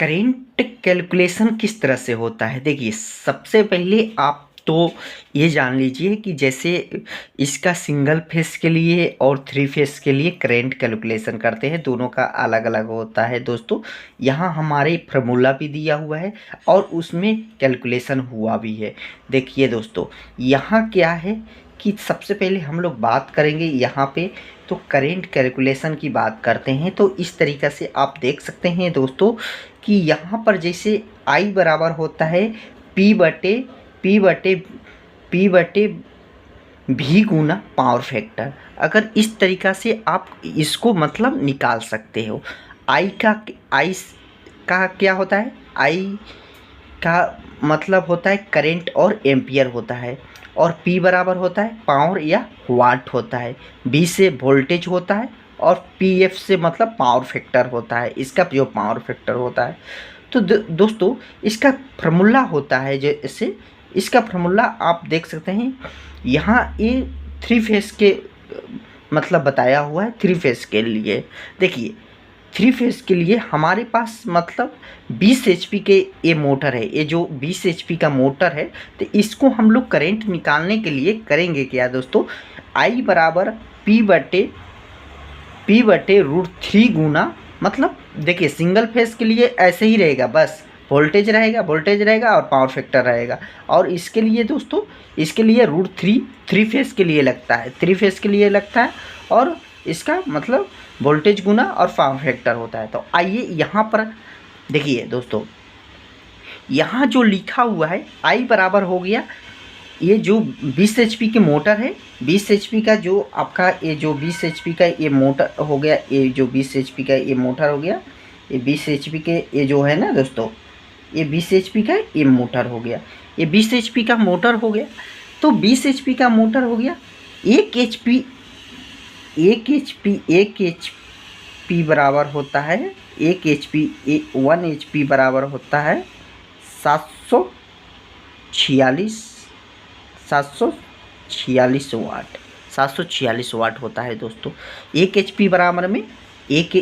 Current calculation किस तरह से होता है। देखिए, सबसे पहले आप तो ये जान लीजिए कि जैसे इसका सिंगल फेस के लिए और थ्री फेस के लिए करेंट कैलकुलेशन करते हैं, दोनों का अलग अलग होता है दोस्तों। यहाँ हमारे फार्मूला भी दिया हुआ है और उसमें कैलकुलेशन हुआ भी है। देखिए दोस्तों, यहाँ क्या है कि सबसे पहले हम लोग बात करेंगे यहाँ पे तो करेंट कैलकुलेशन की बात करते हैं। तो इस तरीक़ा से आप देख सकते हैं दोस्तों कि यहाँ पर जैसे आई बराबर होता है पी बटे भी गुना पावर फैक्टर। अगर इस तरीक़ा से आप इसको मतलब निकाल सकते हो। आई का क्या होता है, आई का मतलब होता है करंट और एम्पियर होता है, और P बराबर होता है पावर या वाट होता है, B से वोल्टेज होता है, और PF से मतलब पावर फैक्टर होता है, इसका जो पावर फैक्टर होता है। तो दोस्तों इसका फार्मूला होता है, जैसे इसका फार्मूला आप देख सकते हैं यहाँ ये थ्री फेस के मतलब बताया हुआ है। थ्री फेस के लिए देखिए, थ्री फेस के लिए हमारे पास मतलब 20 एचपी के ये मोटर है। ये जो 20 एचपी का मोटर है, तो इसको हम लोग करंट निकालने के लिए करेंगे क्या दोस्तों, आई बराबर पी बटे √3 गुना, मतलब देखिए सिंगल फेस के लिए ऐसे ही रहेगा, बस वोल्टेज रहेगा और पावर फैक्टर रहेगा। और इसके लिए दोस्तों, इसके लिए √3 थ्री फेस के लिए लगता है, थ्री फेस के लिए लगता है, और इसका मतलब वोल्टेज गुना और पावर फैक्टर होता है। तो आइए यहाँ पर देखिए दोस्तों, यहाँ जो लिखा हुआ है आई बराबर हो गया, ये जो 20 एचपी की मोटर है, 20 एचपी का जो आपका ये जो 20 एचपी का ये मोटर हो गया, ये जो 20 एचपी का ये मोटर हो गया, ये 20 एचपी के ये जो है ना दोस्तों, ये 20 एचपी का ये मोटर हो गया, ये 20 एचपी का मोटर हो गया। तो 20 एचपी का मोटर हो गया, 1 एचपी बराबर होता है, 1 एचपी बराबर होता है 746 वाट, 746 वाट होता है दोस्तों। 1 एचपी बराबर में एक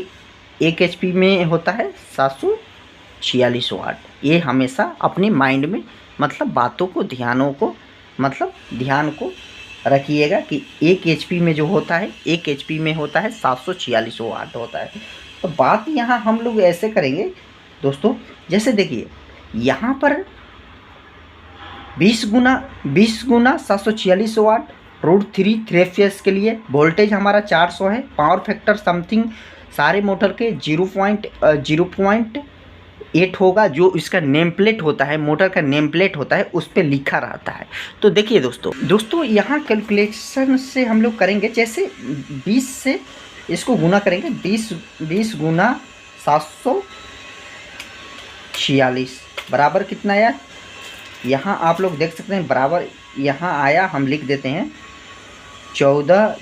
एचपी में होता है 746 वाट। ये हमेशा अपने माइंड में मतलब बातों को ध्यान को रखिएगा कि 1 एचपी में जो होता है, 1 एचपी में होता है 746 वाट होता है। तो बात यहाँ हम लोग ऐसे करेंगे दोस्तों, जैसे देखिए यहाँ पर 20 गुना 746 वाट √3 थ्री फेस के लिए, वोल्टेज हमारा 400 है, पावर फैक्टर समथिंग सारे मोटर के 0.8 होगा, जो इसका नेम प्लेट होता है, मोटर का नेम प्लेट होता है, उस पर लिखा रहता है। तो देखिए दोस्तों यहाँ कैलकुलेशन से हम लोग करेंगे, जैसे 20 से इसको गुना करेंगे, 20 गुना 746 बराबर कितना आया, यहाँ आप लोग देख सकते हैं बराबर यहाँ आया, हम लिख देते हैं 14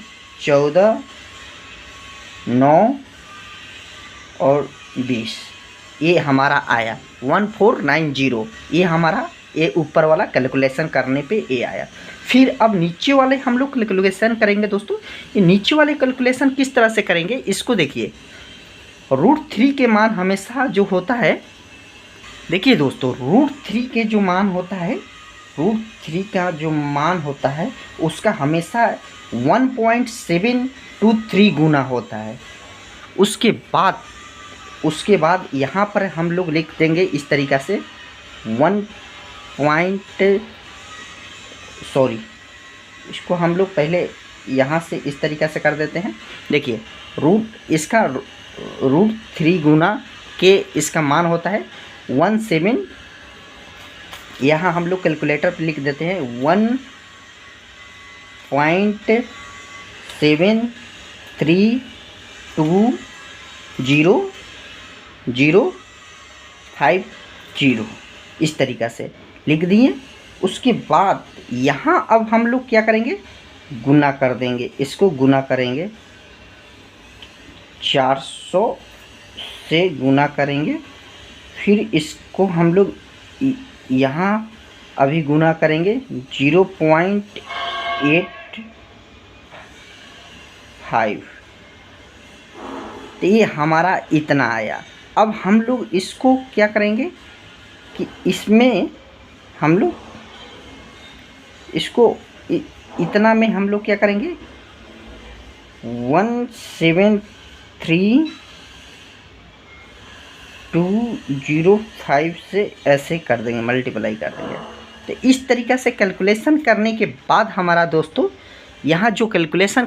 9 और 20, ये हमारा आया 1490। ये हमारा ये ऊपर वाला कैलकुलेशन करने पे ये आया। फिर अब नीचे वाले हम लोग कैलकुलेशन करेंगे दोस्तों। ये नीचे वाले कैलकुलेशन किस तरह से करेंगे, इसको देखिए, √3 के मान हमेशा जो होता है, देखिए दोस्तों √3 के जो मान होता है, √3 का जो मान होता है उसका हमेशा 1.723 गुना होता है। उसके बाद यहाँ पर हम लोग लिख देंगे इस तरीक़ा से इसको हम लोग पहले यहाँ से इस तरीक़ा से कर देते हैं। देखिए इसका √3 गुना के इसका मान होता है 17, यहाँ हम लोग कैलकुलेटर पर लिख देते हैं 1.732050 इस तरीक़ा से लिख दिए। उसके बाद यहाँ अब हम लोग क्या करेंगे, गुना कर देंगे, इसको गुना करेंगे 400 से गुना करेंगे, फिर इसको हम लोग यहाँ अभी गुना करेंगे 0.85, तो ये हमारा इतना आया। अब हम लोग इसको क्या करेंगे कि इसमें हम लोग इसको इतना में हम लोग क्या करेंगे 173,205 से ऐसे कर देंगे, मल्टीप्लाई कर देंगे। तो इस तरीक़े से कैलकुलेशन करने के बाद हमारा दोस्तों यहाँ जो कैलकुलेशन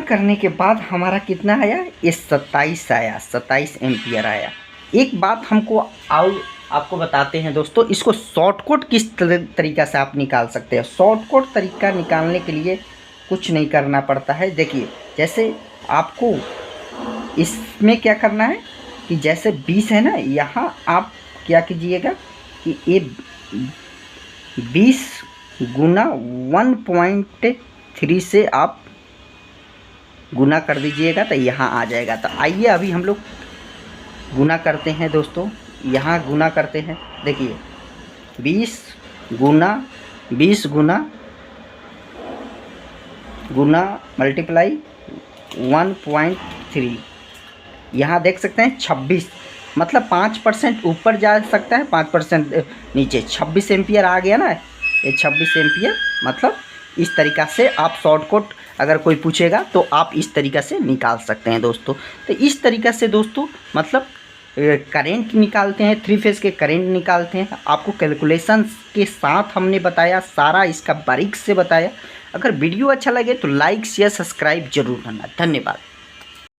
करने के बाद हमारा कितना आया, ये 27 आया, 27 एम्पियर आया। एक बात हमको आपको बताते हैं दोस्तों, इसको शॉर्टकट किस तरीक़ा से आप निकाल सकते हैं। शॉर्टकट तरीका निकालने के लिए कुछ नहीं करना पड़ता है। देखिए, जैसे आपको इसमें क्या करना है कि जैसे 20 है ना, यहाँ आप क्या कीजिएगा कि ये 20 गुना 1.3 से आप गुना कर दीजिएगा तो यहाँ आ जाएगा। तो आइए अभी हम लोग गुना करते हैं दोस्तों, यहाँ गुना करते हैं। देखिए 20 गुना मल्टीप्लाई 1.3, यहाँ देख सकते हैं 26, मतलब 5% ऊपर जा सकता है, 5% नीचे। 26 एम्पियर आ गया ना, ये 26 एम्पियर। मतलब इस तरीक़ा से आप शॉर्टकट अगर कोई पूछेगा तो आप इस तरीक़ा से निकाल सकते हैं दोस्तों। तो इस तरीक़ा से दोस्तों मतलब करेंट निकालते हैं, 3 फेज़ के करेंट निकालते हैं। आपको कैलकुलेशन के साथ हमने बताया, सारा इसका बारीक से बताया। अगर वीडियो अच्छा लगे तो लाइक शेयर सब्सक्राइब जरूर करना। धन्यवाद।